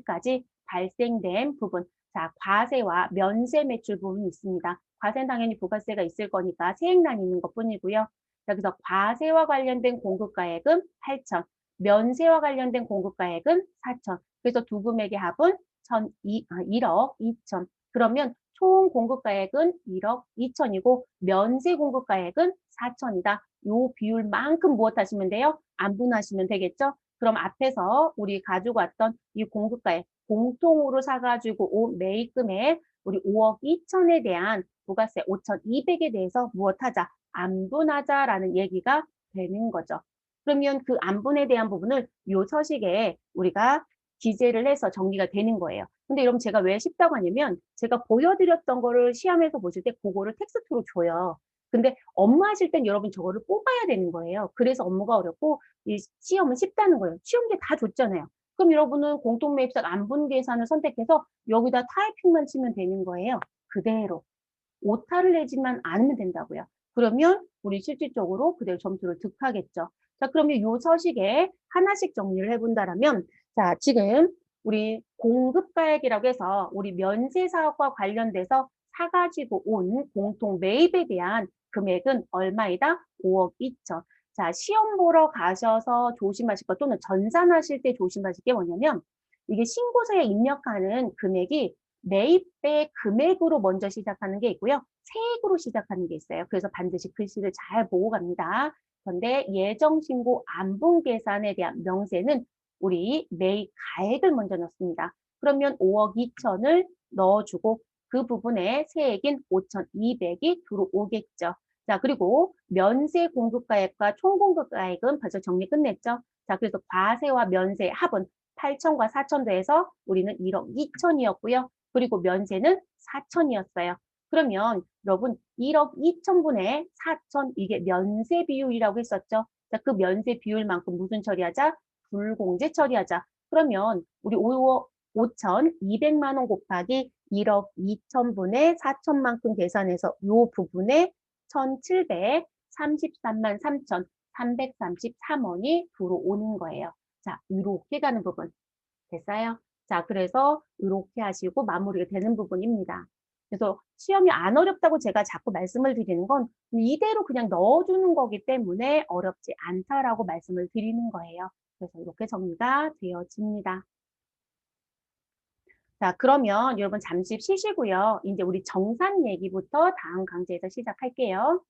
31일까지 발생된 부분. 자, 과세와 면세 매출 부분이 있습니다. 과세는 당연히 부가세가 있을 거니까 세액난이 있는 것뿐이고요. 여기서 과세와 관련된 공급가액은 8천, 면세와 관련된 공급가액은 4천. 그래서 두 금액의 합은 1억 2천. 그러면 총 공급가액은 1억 2천이고 면세 공급가액은 4천이다. 요 비율만큼 무엇 하시면 돼요? 안분하시면 되겠죠? 그럼 앞에서 우리 가지고 왔던 이 공급가액 공통으로 사가지고 온 매입금액 우리 5억 2천에 대한 부가세 5,200에 대해서 무엇하자? 안분하자라는 얘기가 되는 거죠. 그러면 그 안분에 대한 부분을 요 서식에 우리가 기재를 해서 정리가 되는 거예요. 근데 여러분 제가 왜 쉽다고 하냐면 제가 보여드렸던 거를 시험에서 보실 때 그거를 텍스트로 줘요. 근데 업무 하실 땐 여러분 저거를 뽑아야 되는 거예요. 그래서 업무가 어렵고 이 시험은 쉽다는 거예요. 쉬운 게 다 줬잖아요. 그럼 여러분은 공통매입사 안분 계산을 선택해서 여기다 타이핑만 치면 되는 거예요. 그대로. 오타를 내지만 않으면 된다고요. 그러면 우리 실질적으로 그대로 점수를 득하겠죠. 자, 그러면 요 서식에 하나씩 정리를 해본다라면, 자, 지금 우리 공급가액이라고 해서 우리 면세 사업과 관련돼서 사가지고 온 공통 매입에 대한 금액은 얼마이다? 5억 2천. 자, 시험 보러 가셔서 조심하실 것 또는 전산하실 때 조심하실 게 뭐냐면 이게 신고서에 입력하는 금액이 매입의 금액으로 먼저 시작하는 게 있고요. 세액으로 시작하는 게 있어요. 그래서 반드시 글씨를 잘 보고 갑니다. 그런데 예정신고 안분 계산에 대한 명세는 우리 매입 가액을 먼저 넣습니다. 그러면 5억 2천을 넣어주고 그 부분에 세액인 5,200이 들어오겠죠. 자, 그리고 면세 공급가액과 총공급가액은 벌써 정리 끝냈죠. 자, 그래서 과세와 면세 합은 8천과 4천 더해서 우리는 1억 2천이었고요. 그리고 면세는 4천이었어요. 그러면 여러분 1억 2천분의 4천 이게 면세 비율이라고 했었죠. 자, 그 면세 비율만큼 무슨 처리하자? 불공제 처리하자. 그러면 우리 5,200만 원 곱하기 1억 2천분의 4천만큼 계산해서 요 부분에 1,733만 3,333원이 들어오는 거예요. 자, 이렇게 가는 부분. 됐어요? 자, 그래서 이렇게 하시고 마무리가 되는 부분입니다. 그래서 시험이 안 어렵다고 제가 자꾸 말씀을 드리는 건 이대로 그냥 넣어주는 거기 때문에 어렵지 않다라고 말씀을 드리는 거예요. 그래서 이렇게 정리가 되어집니다. 자, 그러면 여러분 잠시 쉬시고요. 이제 우리 정산 얘기부터 다음 강좌에서 시작할게요.